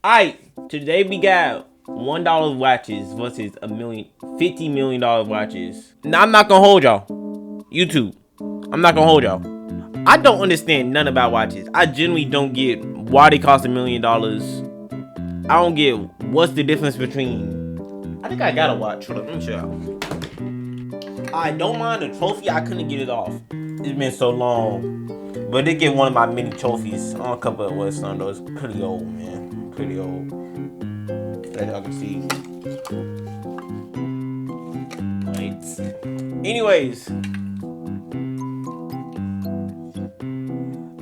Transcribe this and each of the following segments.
Alright, today we got $1 watches versus $50 million watches. Now I'm not gonna hold y'all. YouTube, I'm not gonna hold y'all. I don't understand none about watches. I genuinely don't get why they cost $1 million. I don't get what's the difference between. I think I got a watch. Hold up, let me show y'all. I don't mind the trophy. I couldn't get it off. It's been so long. But they get one of my mini trophies on a couple of West on those. Pretty old, man. Pretty old. As y'all can see. Right. Anyways.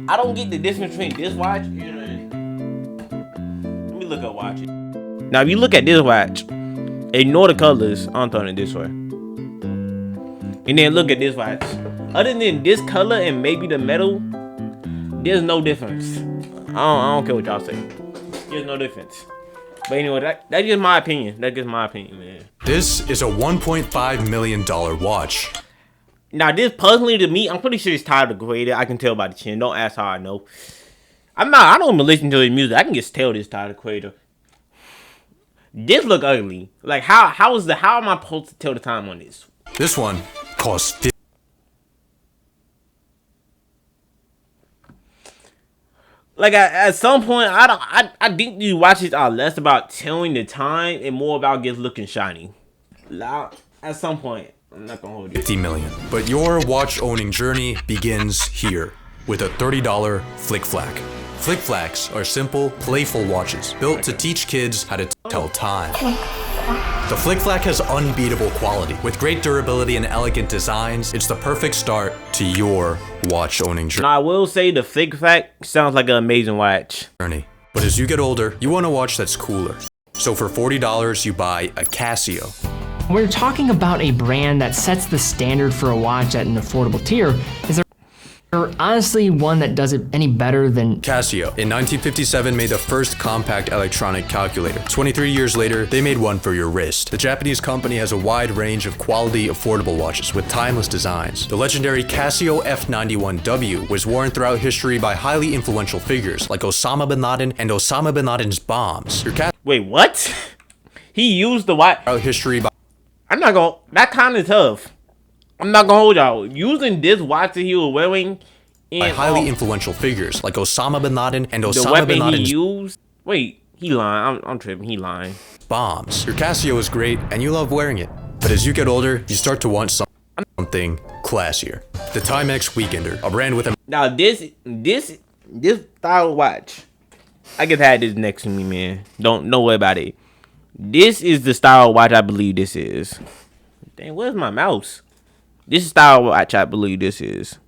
I don't get the difference between this watch and... Let me look at watches. Now, if you look at this watch, ignore the colors. I'm throwing it this way. And then look at this watch. Other than this color and maybe the metal, there's no difference. I don't care what y'all say. There's no difference. But anyway, that's just my opinion. That's just my opinion, man. This is a $1.5 million watch. Now, this personally to me, I'm pretty sure it's Tyler the Creator. I can tell by the chin. Don't ask how I know. I don't even listen to his music. I can just tell this Tyler the Creator. This look ugly. Like how am I supposed to tell the time on this? This one costs like at some point, I think these watches are less about telling the time and more about just looking shiny. At some point, I'm not gonna hold you. 50 million. But your watch owning journey begins here with a $30 Flick Flack. Flick Flacks are simple, playful watches built to teach kids how to tell time. The Flick Flack has unbeatable quality. With great durability and elegant designs, it's the perfect start to your watch owning journey. Now, I will say the Flick Flack sounds like an amazing watch. But as you get older, you want a watch that's cooler. So for $40, you buy a Casio. We're talking about a brand that sets the standard for a watch at an affordable tier. Is there honestly one that does it any better than Casio in 1957 made the first compact electronic calculator. 23 years later, they made one for your wrist. The Japanese company has a wide range of quality, affordable watches with timeless designs. The legendary Casio F91W was worn throughout history by highly influential figures like Osama bin Laden and Osama bin Laden's bombs. Wait, what? He used the watch throughout history by I'm not gonna. That kind of tough. I'm not gonna hold y'all. Using this watch that he was wearing by highly influential figures like Osama bin Laden and the Osama weapon bin Laden's he used. Wait, he lying. I'm tripping. He lying. Bombs. Your Casio is great and you love wearing it. But as you get older, you start to want something classier. The Timex Weekender, a brand with a now this style of watch. I just had this next to me, man. Don't worry about it. This is the style of watch I believe this is. Dang, where's my mouse? This is style of watch I believe this is.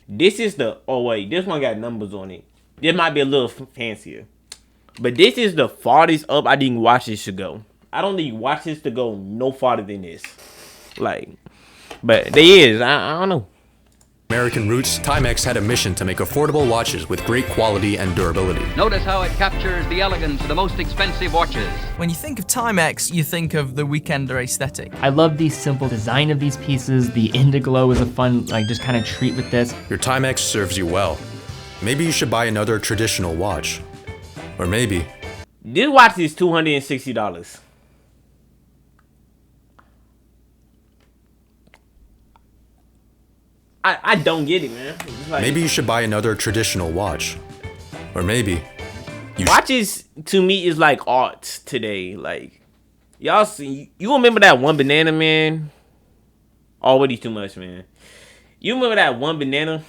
This is the, oh wait, this one got numbers on it. This might be a little fancier. But this is the farthest up I think watches should go. I don't think watches to go no farther than this. Like, but they is, I don't know. American roots, Timex had a mission to make affordable watches with great quality and durability. Notice how it captures the elegance of the most expensive watches. When you think of Timex, you think of the Weekender aesthetic. I love the simple design of these pieces. The Indiglow is a fun, like, just kind of treat with this. Your Timex serves you well. Maybe you should buy another traditional watch. Or maybe this watch is $260. I don't get it, man. Like, maybe you should buy another traditional watch. Or maybe watches to me is like art today. Like, y'all see, you remember that one banana, man? Already too much, man. You remember that one banana?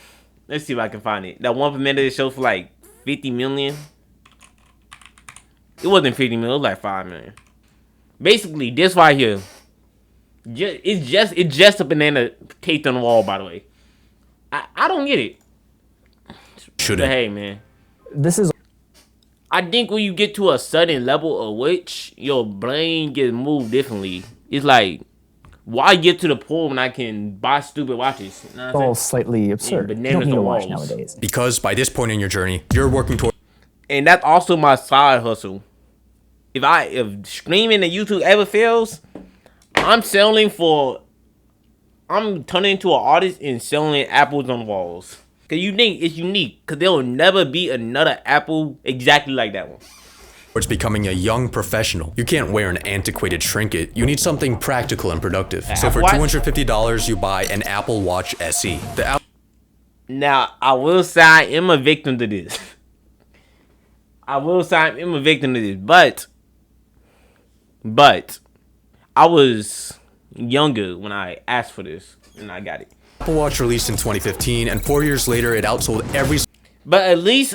Let's see if I can find it. That one banana that showed for like 50 million. It wasn't 50 million, it was like 5 million. Basically, this right here. It's just a banana taped on the wall, by the way. I don't get it. Shouldn't. But hey, man. This is. I think when you get to a certain level of which your brain gets moved differently. It's like, why get to the point when I can buy stupid watches? You know what I'm all saying? slightly absurd. Yeah, You don't need a watch walls. nowadays. because by this point in your journey, you're working toward And that's also my side hustle. If streaming and YouTube ever fails, I'm turning into an artist and selling apples on walls. Cause you think it's unique. Cause there will never be another apple exactly like that one. towards becoming a young professional. You can't wear an antiquated trinket. You need something practical and productive. So for $250, you buy an Apple Watch SE. Now, I will say I am a victim to this. But I was younger when I asked for this, and I got it. Apple Watch released in 2015, and 4 years later, it outsold every... But at least,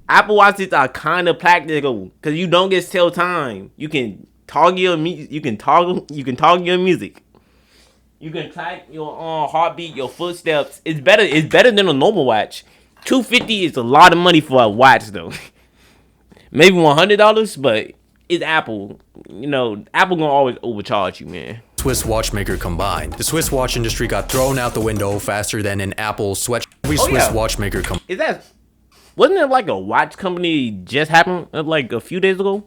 Apple Watches are kind of practical because you don't get to tell time. You can toggle your music. You can track your heartbeat, your footsteps. It's better. It's better than a normal watch. $250 is a lot of money for a watch, though. Maybe $100, but it's Apple. You know, Apple gonna always overcharge you, man. Swiss watchmaker combined. The Swiss watch industry got thrown out the window faster than an Apple sweat. Every Swiss watchmaker wasn't it like a watch company just happened like a few days ago?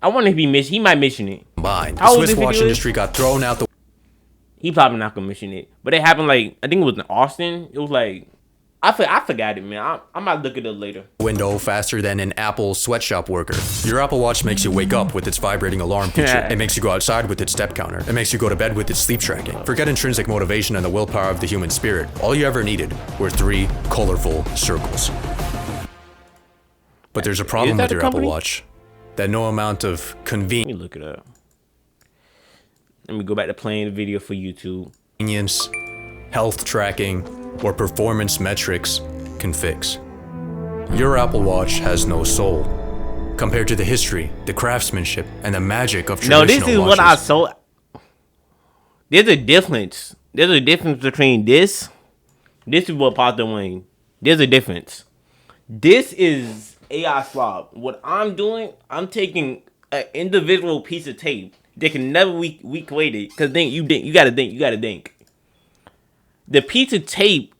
I wonder if he might mention it. Combined. The Swiss watch industry got thrown out the... He probably not gonna mention it, but it happened like, I think it was in Austin. It was like, I forgot it, man. I might look it up later. Window faster than an Apple sweatshop worker. Your Apple Watch makes you wake up with its vibrating alarm feature. It makes you go outside with its step counter. It makes you go to bed with its sleep tracking. Forget intrinsic motivation and the willpower of the human spirit. All you ever needed were 3 colorful circles. But there's a problem with your Apple Watch. That no amount of convenience... Let me look it up. Let me go back to playing the video for YouTube. ...convenience, health tracking, or performance metrics can fix. Your Apple Watch has no soul. Compared to the history, the craftsmanship, and the magic of traditional watches. No, this is what I saw. There's a difference. There's a difference between this. This is what Potter Wayne. There's a difference. This is AI swap. What I'm doing, I'm taking an individual piece of tape that can never be recreated. Cause then you gotta think. The piece of tape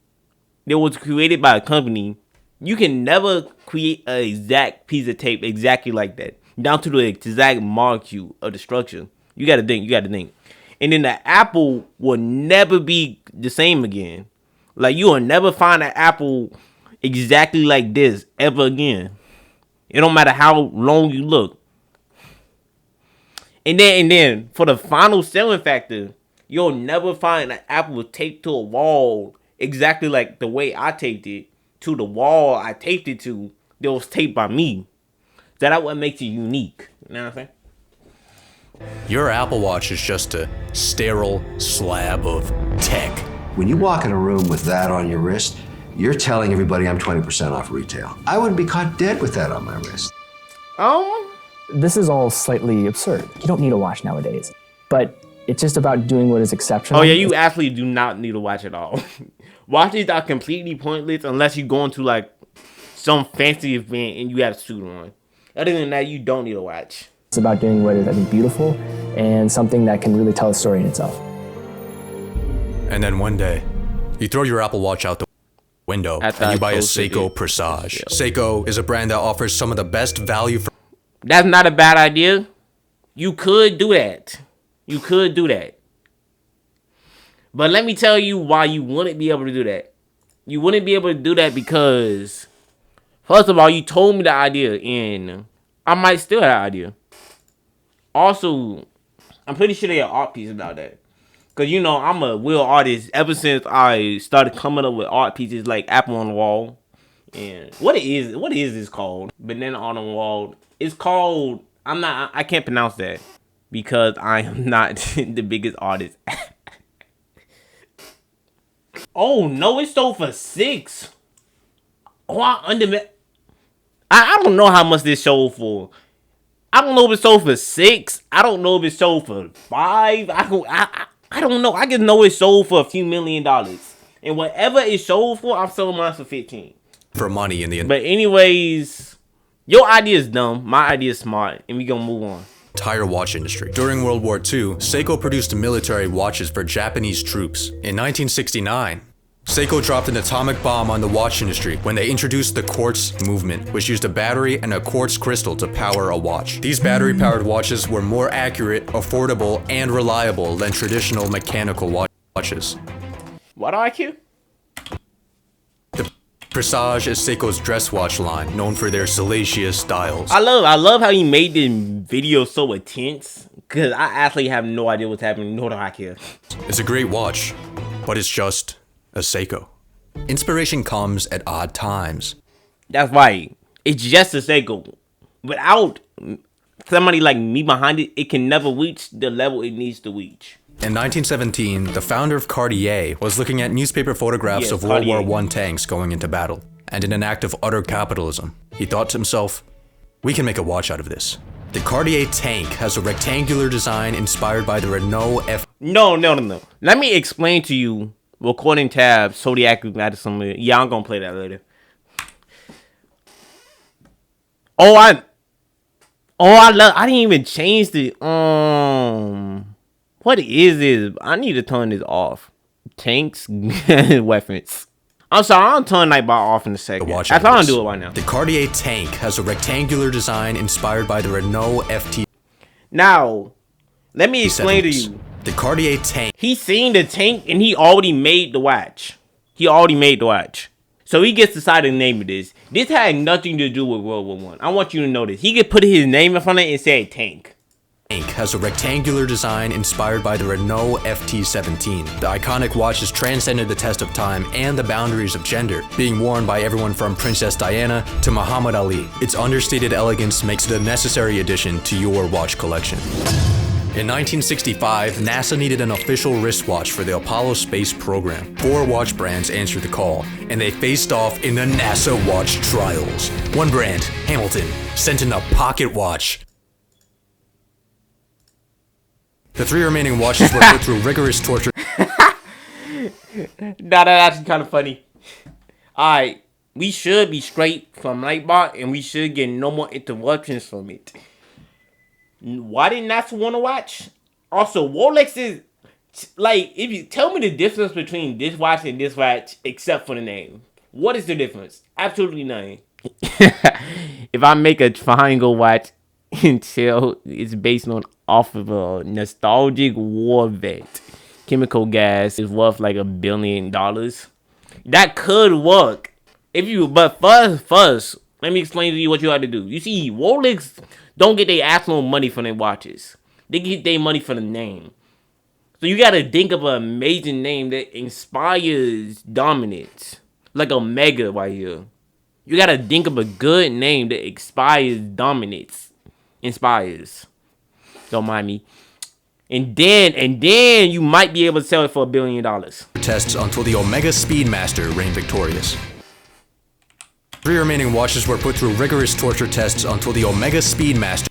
that was created by a company, you can never create an exact piece of tape exactly like that, down to the exact molecule of the structure. You gotta think. And then the Apple will never be the same again. Like, you will never find an Apple exactly like this ever again. It don't matter how long you look. And then for the final selling factor, you'll never find an Apple taped to a wall exactly like the way I taped it to the wall I taped it to that was taped by me. That's what makes it unique. You know what I'm saying? Your Apple Watch is just a sterile slab of tech. When you walk in a room with that on your wrist, you're telling everybody I'm 20% off retail. I wouldn't be caught dead with that on my wrist. This is all slightly absurd. You don't need a watch nowadays, but it's just about doing what is exceptional. Oh yeah, you actually do not need a watch at all. Watches are completely pointless unless you're going to like some fancy event and you have a suit on. Other than that, you don't need a watch. It's about doing what is, I think, beautiful and something that can really tell a story in itself. And then one day, you throw your Apple Watch out the window and you buy a Seiko Presage. Seiko is a brand that offers some of the best value for... That's not a bad idea. You could do that. But let me tell you why you wouldn't be able to do that. You wouldn't be able to do that because, first of all, you told me the idea and I might steal that idea. Also, I'm pretty sure they are art pieces about that. Because, you know, I'm a real artist ever since I started coming up with art pieces like Apple on the Wall. And what is this called? Banana on the Wall. It's called, I can't pronounce that because I am not the biggest artist. Oh no, it sold for $6. Oh, I don't know how much this sold for. I don't know if it sold for $6. I don't know if it sold for $5. I don't know. I just know it sold for a few $1 million. And whatever it sold for, I'm selling mine for $15. For money in the end. But anyways, your idea is dumb. My idea is smart. And we gonna move on. Entire watch industry. During World War II, Seiko produced military watches for Japanese troops. In 1969, Seiko dropped an atomic bomb on the watch industry when they introduced the quartz movement, which used a battery and a quartz crystal to power a watch. These battery-powered watches were more accurate, affordable, and reliable than traditional mechanical watches. What IQ? Corsage is Seiko's dress watch line, known for their salacious styles. I love how he made the video so intense, because I actually have no idea what's happening, nor do I care. It's a great watch, but it's just a Seiko. Inspiration comes at odd times. That's right. It's just a Seiko. Without somebody like me behind it, it can never reach the level it needs to reach. In 1917, the founder of Cartier was looking at newspaper photographs of World War I tanks going into battle. And in an act of utter capitalism, he thought to himself, we can make a watch out of this. The Cartier tank has a rectangular design inspired by the Renault F... No. Let me explain to you. Recording tab, Zodiac Madison. Yeah, I'm gonna play that later. I didn't even change the, what is this? I need to turn this off. Tanks, weapons. I'm sorry, I'll turn Nightbot off in a second. I thought I'll do it right now. The Cartier tank has a rectangular design inspired by the Renault FT. Now, let me explain to you. The Cartier tank. He seen the tank and he already made the watch. So he gets to decide the name of this. This had nothing to do with World War I. I want you to know this. He could put his name in front of it and say tank. Tank has a rectangular design inspired by the Renault FT17. The iconic watch has transcended the test of time and the boundaries of gender, being worn by everyone from Princess Diana to Muhammad Ali. Its understated elegance makes it a necessary addition to your watch collection. In 1965, NASA needed an official wristwatch for the Apollo space program. 4 watch brands answered the call, and they faced off in the NASA watch trials. One brand, Hamilton, sent in a pocket watch. The 3 remaining watches were put through rigorous torture. That's actually kind of funny. Alright, we should be straight from Nightbot, and we should get no more interruptions from it. Why didn't NASA want to watch? Also, Rolex is, like, if you tell me the difference between this watch and this watch, except for the name. What is the difference? Absolutely none. If I make a triangle watch until it's based off of a nostalgic war vet, chemical gas is worth like $1 billion. That could work. But first, let me explain to you what you have to do. You see, Rolex don't get their actual money from their watches. They get their money from the name. So you gotta think of an amazing name that inspires dominance. Like Omega right here. You gotta think of a good name that inspires dominance. Inspires. Don't mind me. And then you might be able to sell it for $1 billion. Tests until the Omega Speedmaster reigned victorious. 3 remaining watches were put through rigorous torture tests until the Omega Speedmaster.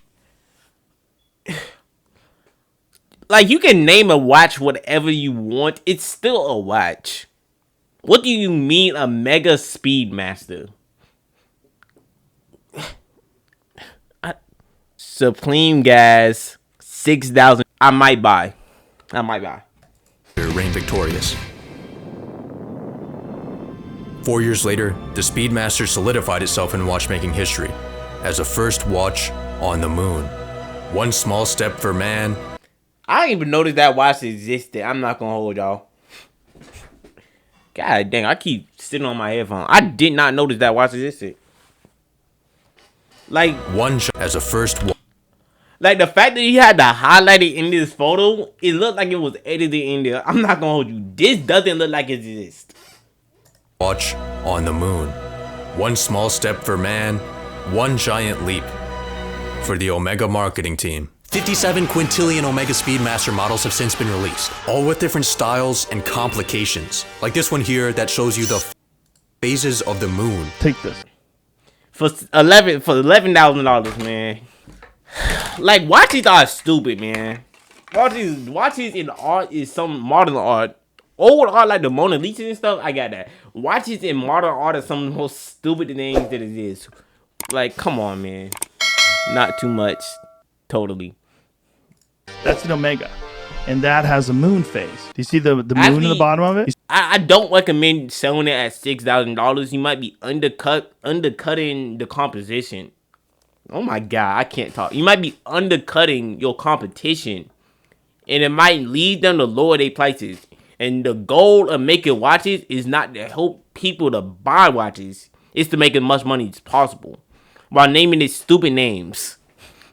Like, you can name a watch whatever you want. It's still a watch. What do you mean Omega Speedmaster? Supreme Gas 6,000. I might buy. Reigned victorious. 4 years later, the Speedmaster solidified itself in watchmaking history as the first watch on the moon. One small step for man. I didn't even notice that watch existed. I'm not gonna hold y'all. God dang, I keep sitting on my headphone. I did not notice that watch existed. Like, As a first like the fact that he had to highlight it in this photo, it looked like it was edited in there. I'm not gonna hold you. This doesn't look like it exists. watch on the moon. One small step for man, one giant leap for the Omega marketing team. 57 quintillion Omega Speedmaster models have since been released, all with different styles and complications. Like this one here that shows you the phases of the moon. Take this. For $11,000, man. Like, watches are stupid, man. Watches in art is some modern art. Old art like the Mona Lisa and stuff, I got that. Watches in modern art are some of the most stupid things that it is. Like, come on, man. Not too much. Totally. That's an Omega. And that has a moon phase. Do you see the moon in the bottom of it? I don't recommend selling it at $6,000. You might be undercutting the composition. Oh my God, I can't talk. You might be undercutting your competition. And it might lead them to lower their prices. And the goal of making watches is not to help people to buy watches is to make as much money as possible while naming it stupid names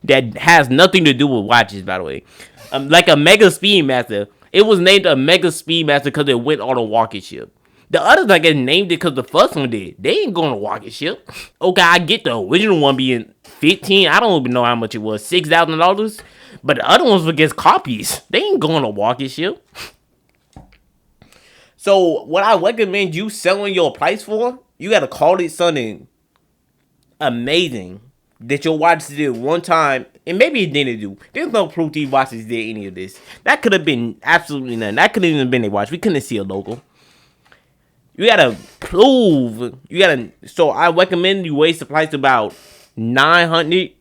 that has nothing to do with watches, by the way. Like a Mega Speedmaster. It was named a Mega Speedmaster because it went on a rocket ship. The others, I guess, named it because the first one did. They ain't going to rocket ship. Okay, I get the original one being 15. I don't even know how much it was. $6,000. But the other ones were just copies. They ain't going to rocket ship. So what I recommend you selling your price for, you got to call it something amazing that your watch did one time, and maybe it didn't do. There's no proof these watches did any of this. That could have been absolutely nothing. That could have even been a watch. We couldn't see a logo. You gotta prove. You gotta. So I recommend you raise the price to about $900.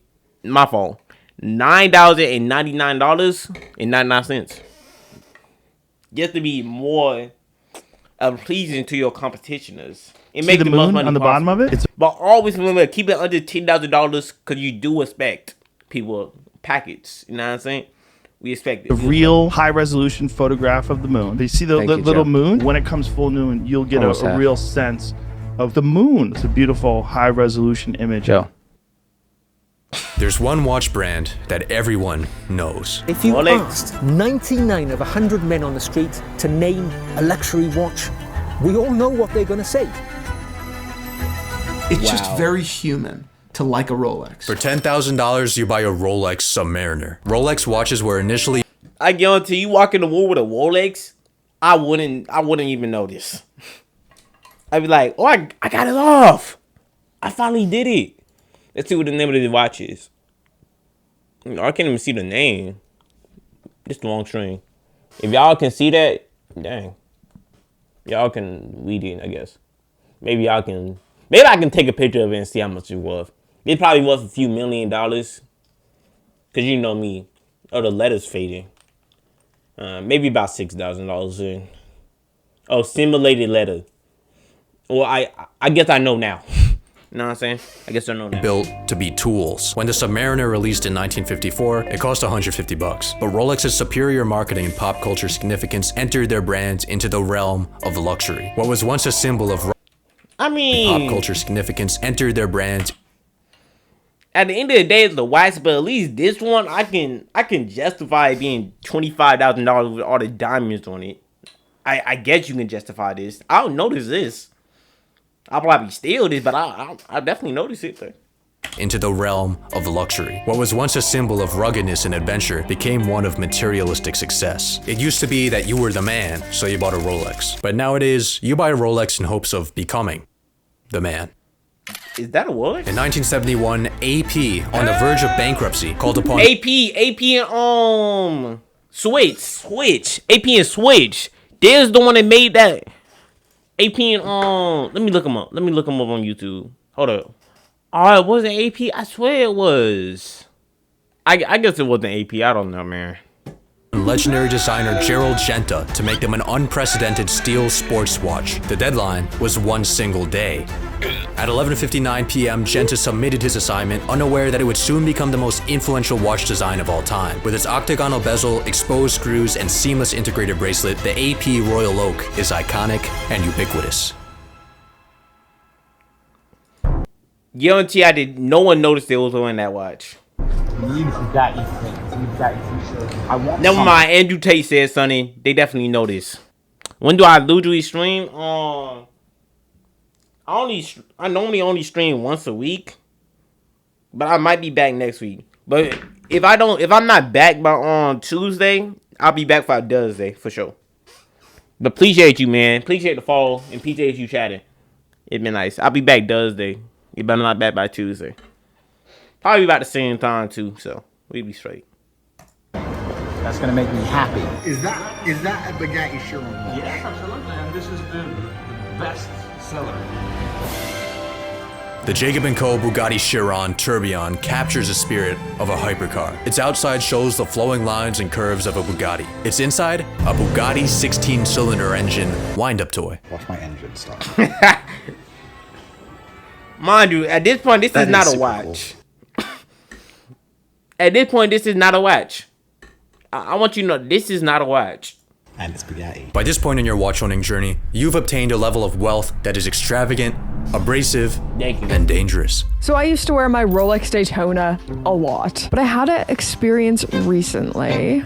My fault. $9,099.99. Just to be more pleasing to your competitioners. It See makes the most moon money on the possible. bottom of it? But always remember, keep it under $10,000 because you do expect people packets. You know what I'm saying? We expect it. A real high-resolution photograph of the moon. You see the Thank you, little Joe. moon? When it comes full moon, you'll get Almost a half. real sense of the moon. It's a beautiful high-resolution image. Joe. There's one watch brand that everyone knows. If you Rolex. asked 99 of 100 men on the street to name a luxury watch, we all know what they're going to say. It's just very human to like a Rolex. For $10,000, you buy a Rolex Submariner. Rolex watches were initially I guarantee you walk in the wall with a Rolex, I wouldn't even notice. I'd be like, oh, I got it off. I finally did it. Let's see what the name of the watch is. I can't even see the name. It's the long string. If y'all can see that, dang. Y'all can read it, I guess. Maybe I can take a picture of it and see how much it was. It probably was a few $1 million. Cause you know me. Oh, the letter's fading. Maybe about $6,000. Oh, simulated letter. Well, I guess I know now. You know what I'm saying? I guess I know now. built to be tools. When the Submariner released in 1954, it cost $150. But Rolex's superior marketing and pop culture significance entered their brand into the realm of luxury. What was once a symbol of I mean, pop culture significance entered their brand. At the end of the day, it's the wax, but at least this one, I can justify it being $25,000 with all the diamonds on it. I guess you can justify this. I don't notice this. I'll probably steal this, but I definitely notice it. Though. Into the realm of luxury. What was once a symbol of ruggedness and adventure became one of materialistic success. It used to be that you were the man, so you bought a Rolex. But nowadays, you buy a Rolex in hopes of becoming the man. Is that a Rolex? In 1971, AP, on the verge of bankruptcy, called upon AP and Switch. AP and Switch. There's the one that made that. AP and let me look him up. Let me look him up on YouTube. Hold up. Oh, it wasn't AP. I swear it was. I guess it wasn't AP. I don't know, man. legendary designer Gerald Genta to make them an unprecedented steel sports watch. The deadline was one single day. At 11:59 p.m., Genta submitted his assignment, unaware that it would soon become the most influential watch design of all time. With its octagonal bezel, exposed screws, and seamless integrated bracelet, the AP Royal Oak is iconic and ubiquitous. Guarantee no one noticed it was on that watch. Never mind, Andrew Tate said something. They definitely noticed. When do I usually stream? I normally only stream once a week, but I might be back next week. But if I'm not back by Tuesday, I'll be back by Thursday for sure. But appreciate you, man. Appreciate the follow and appreciate you chatting. It's been nice. I'll be back Thursday. If I'm not back by Tuesday. Probably about the same time too, so we'll be straight. That's gonna make me happy. Is that a Bugatti Chiron watch? Yes, absolutely, and this is the best seller. The Jacob & Co. Bugatti Chiron Tourbillon captures the spirit of a hypercar. Its outside shows the flowing lines and curves of a Bugatti. Its inside, a Bugatti 16-cylinder engine wind-up toy. Watch my engine start. Mind you, at this point, this is not a watch. At this point, this is not a watch. I want you to know, this is not a watch. and spaghetti. By this point in your watch owning journey, you've obtained a level of wealth that is extravagant, abrasive, and dangerous. So I used to wear my Rolex Daytona a lot, but I had an experience recently.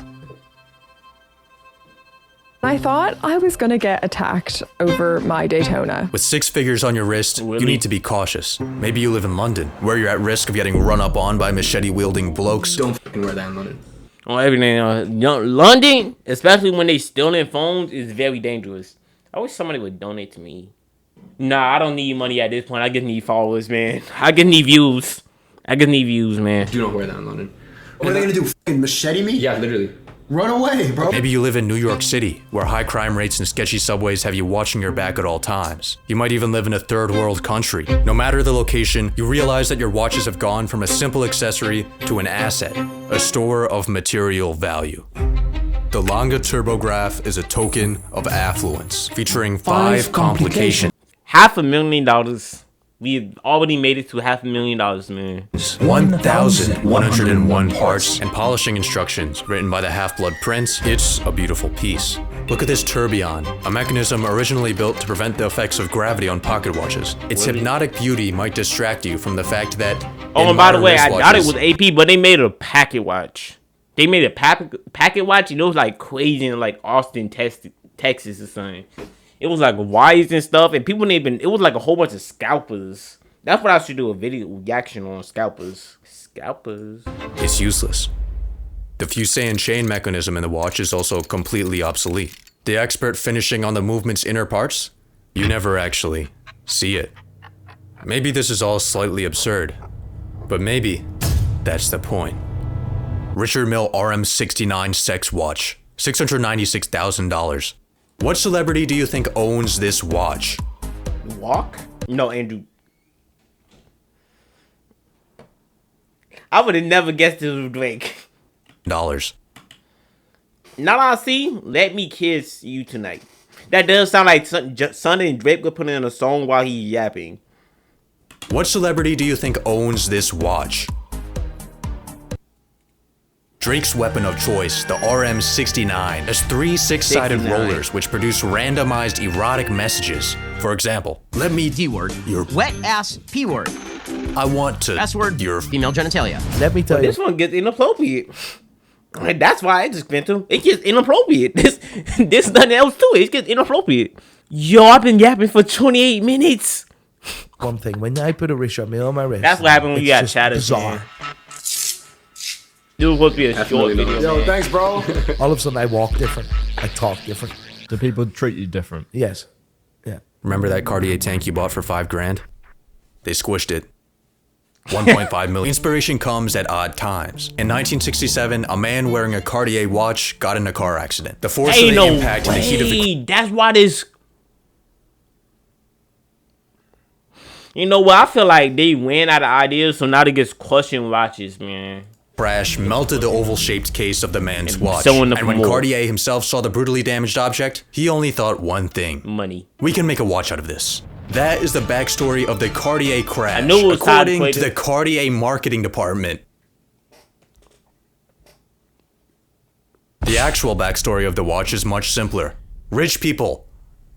I thought I was gonna get attacked over my Daytona. With 6 figures on your wrist, you need to be cautious. Maybe you live in London, where you're at risk of getting run up on by machete-wielding blokes. Don't fucking wear that in London. On everything, London, especially when they stealing phones, is very dangerous. I wish somebody would donate to me. Nah, I don't need money at this point. I just need followers, man. I just need views. Man. Do not wear that in London. What are they gonna do? Fucking machete me? Yeah, literally. Run away, bro. Maybe you live in New York City, where high crime rates and sketchy subways have you watching your back at all times. You might even live in a third world country. No matter the location, you realize that your watches have gone from a simple accessory to an asset, a store of material value. The Lange Turbograph is a token of affluence, featuring 5 complications. $500,000. We've already made it to $500,000, man. 1,101 parts and polishing instructions written by the Half-Blood Prince. It's a beautiful piece. Look at this tourbillon, a mechanism originally built to prevent the effects of gravity on pocket watches. Its hypnotic beauty might distract you from the fact that oh, and by the way, I doubt it was AP, but they made a packet watch. They made a packet watch, and it was like crazy in like Austin, Texas or something. It was like wires and stuff, and people didn't even. It was like a whole bunch of scalpers. That's what I should do, a video reaction on scalpers. It's useless. The Fusee chain mechanism in the watch is also completely obsolete. The expert finishing on the movement's inner parts? You never actually see it. Maybe this is all slightly absurd, but maybe that's the point. Richard Mille RM69 sex watch, $696,000. What celebrity do you think owns this watch? Walk? No, Andrew. I would have never guessed this was Drake. Dollars. Now I see, Let Me Kiss You Tonight. That does sound like Son and Drake would put in a song while he's yapping. What celebrity do you think owns this watch? Drake's weapon of choice, the RM69, has 3 6-sided rollers which produce randomized erotic messages. For example, let me D-word, your wet ass P-word. I want to S-word, your female genitalia. Let me tell you. This one gets inappropriate. And that's why I just went to. It gets inappropriate. This nothing else to it. It gets inappropriate. Yo, I've been yapping for 28 minutes. One thing, when I put a Richard Mille on my wrist, that's what happened when you got chatted. Bizarre. It was supposed to be a short video. Yo, man. Thanks, bro. All of a sudden, I walk different. I talk different. Do people treat you different? Yes. Yeah. Remember that Cartier tank you bought for $5,000? They squished it. 1.5 million. Inspiration comes at odd times. In 1967, a man wearing a Cartier watch got in a car accident. The force of the impact and the heat of the... That's why this... You know what? I feel like they ran out of ideas, so now they get crushing watches, man. Crash melted the oval-shaped case of the man's watch. And when Cartier himself saw the brutally damaged object, he only thought one thing. Money. We can make a watch out of this. That is the backstory of the Cartier crash, I knew it was according to the Cartier marketing department. The actual backstory of the watch is much simpler. Rich people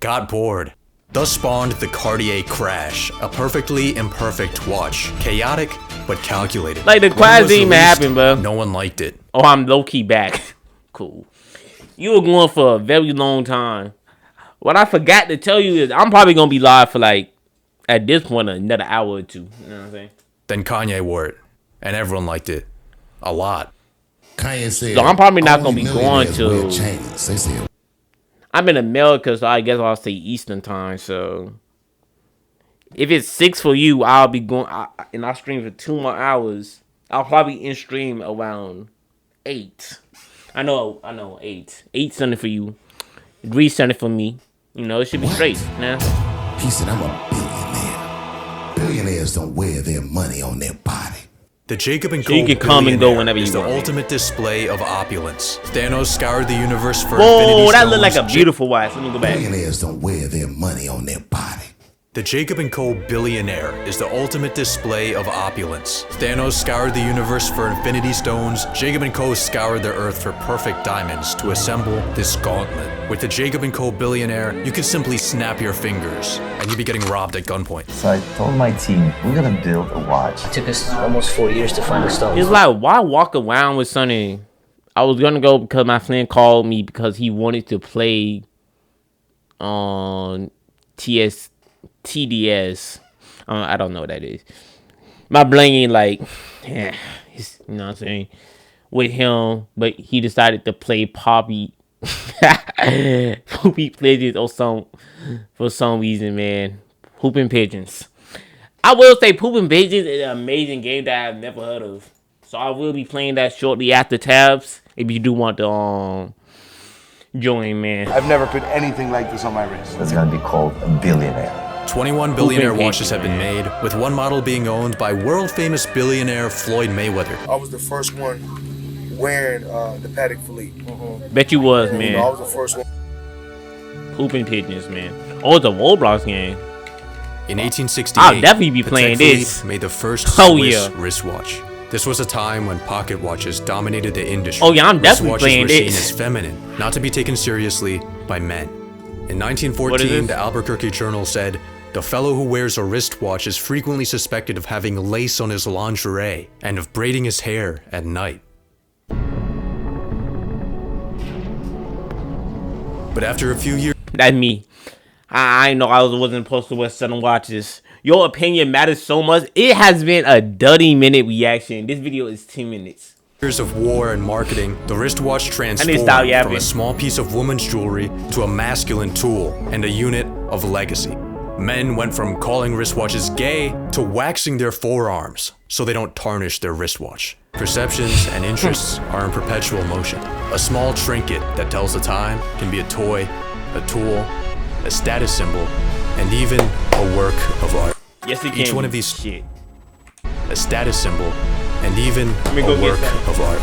got bored. Thus spawned the Cartier crash, a perfectly imperfect watch. Chaotic, but calculated. Like the crash didn't even happen, bro. No one liked it. Oh, I'm low-key back. Cool. You were going for a very long time. What I forgot to tell you is I'm probably going to be live for like, at this point, another hour or two. You know what I'm saying? Then Kanye wore it, and everyone liked it. A lot. Kanye said, so I'm probably not going to be going to... I'm in America, so I guess I'll say Eastern time. So if it's 6 for you, I'll be going, and I'll stream for 2 more hours. I'll probably in stream around 8. I know 8. 8 something for you, 3 something for me. You know, it should be straight. Nah. He said, I'm a billionaire. Billionaires don't wear their money on their body. The Jacob and so you can come and go whenever you want. The ultimate display of opulence. Thanos scoured the universe for Whoa, that looked like a beautiful watch. Let me go back. Billionaires don't wear their money on their body. The Jacob & Co. Billionaire is the ultimate display of opulence. Thanos scoured the universe for infinity stones. Jacob & Co. scoured the earth for perfect diamonds to assemble this gauntlet. With the Jacob & Co. Billionaire, you can simply snap your fingers and you'd be getting robbed at gunpoint. So I told my team, we're gonna build a watch. It took us almost 4 years to find the stones. It's like, why walk around with something? I was gonna go because my friend called me because he wanted to play on TDS. I don't know what that is. My brain like, yeah, you know what I'm saying, with him, but he decided to play Poppy Pigeons or for some reason, man. Pooping Pigeons. I will say Pooping Pigeons is an amazing game that I've never heard of. So I will be playing that shortly after tabs. If you do want to join, man. I've never put anything like this on my wrist. That's gonna be called a billionaire. 21 billionaire watches have been made, with one model being owned by world-famous billionaire Floyd Mayweather. I was the first one wearing the Patek Philippe. Bet you was, man. I was the first one. Pooping Pigeons, man. Oh, it's a Roblox game. In 1868, I'll definitely be playing Patek this. Philippe made the first Swiss wristwatch. This was a time when pocket watches dominated the industry. Oh yeah, I'm definitely playing this. Wristwatches were this. seen as feminine, not to be taken seriously by men. In 1914, the Albuquerque Journal said, "The fellow who wears a wristwatch is frequently suspected of having lace on his lingerie and of braiding his hair at night." But after a few years... That's me. I know I wasn't supposed to wear certain watches. Your opinion matters so much. It has been a 30-minute reaction. This video is 10 minutes. Years of war and marketing, the wristwatch transformed from a small piece of woman's jewelry to a masculine tool and a unit of legacy. Men went from calling wristwatches gay to waxing their forearms so they don't tarnish their wristwatch. Perceptions and interests are in perpetual motion. A small trinket that tells the time can be a toy, a tool, a status symbol, and even a work of art. Yes, it can. Each one of these a status symbol, and even a work of art.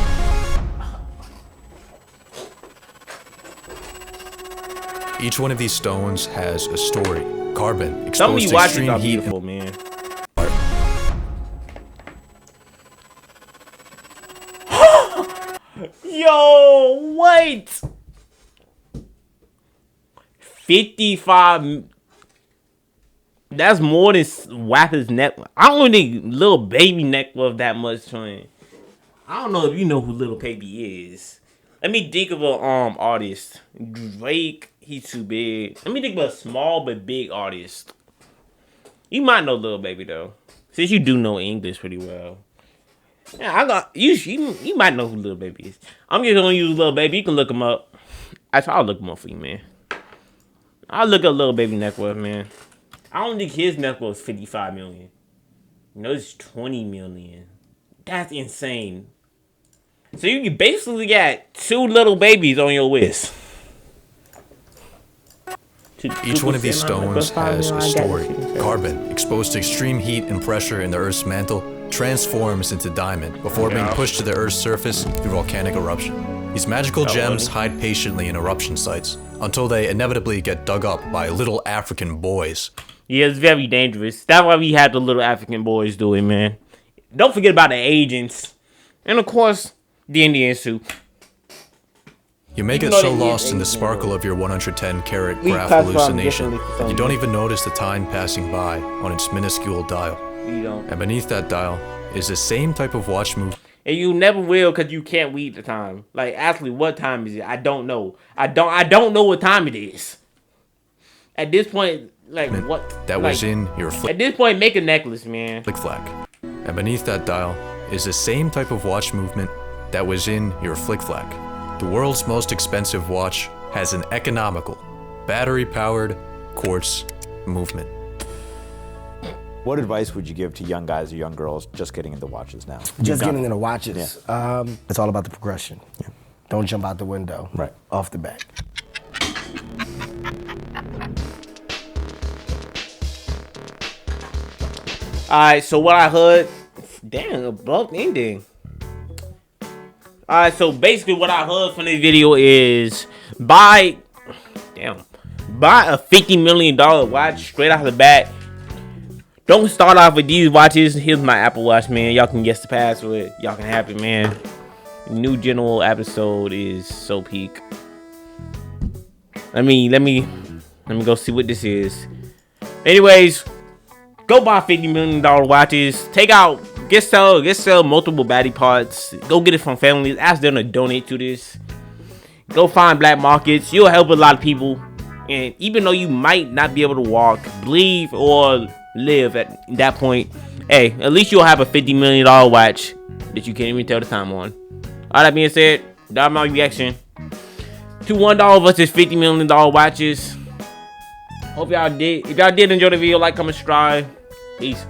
Each one of these stones has a story. Carbon, exposed to extreme heat, beautiful, man. Yo, wait. 55. That's more than Wapper's neck. I don't think Little Baby neck worth that much, twin. I don't know if you know who Little Baby is. Let me think of a artist. Drake, he's too big. Let me think of a small but big artist. You might know Little Baby though, since you do know English pretty well. Yeah, I got you. You might know who Little Baby is. I'm just gonna use Little Baby. You can look him up. I'll look him up for you, man. I'll look up Little Baby net worth, man. I don't think his net worth is 55 million. You know, it's 20 million. That's insane. So you basically got 2 Little Babies on your list. Each one of these stones has a story. Carbon, exposed to extreme heat and pressure in the Earth's mantle, transforms into diamond before being pushed to the Earth's surface through volcanic eruption. These magical gems hide patiently in eruption sites until they inevitably get dug up by little African boys. Yeah, it's very dangerous. That's why we had the little African boys do it, man. Don't forget about the agents. And of course, the Indians too. You may get so lost in the sparkle of your 110 karat graph hallucination that you don't even notice the time passing by on its minuscule dial. And beneath that dial is the same type of watch movement. And you never will because you can't read the time. Like, actually, what time is it? I don't know. I don't know what time it is. At this point, like, what? That was in your At this point, make a necklace, man. Flick flack. And beneath that dial is the same type of watch movement that was in your flick flack. The world's most expensive watch has an economical, battery-powered quartz movement. What advice would you give to young guys or young girls just getting into watches now? Just getting into watches. Yeah. It's all about the progression. Yeah. Don't jump out the window. Right. Off the back. Alright, so what I heard... Damn, abrupt ending. Alright, so basically what I heard from this video is buy a $50 million watch straight out of the bat. Don't start off with these watches. Here's my Apple Watch, man. Y'all can guess the password. Y'all can have it, man. New general episode is so peak. Let me go see what this is. Anyways, go buy $50 million watches. Get sell multiple body parts. Go get it from families. Ask them to donate to this. Go find black markets. You'll help a lot of people. And even though you might not be able to walk, breathe, or live at that point, hey, at least you'll have a $50 million watch that you can't even tell the time on. All that being said, that's my reaction to $1 versus $50 million watches. Hope y'all did. If y'all did enjoy the video, like, comment, subscribe. Peace.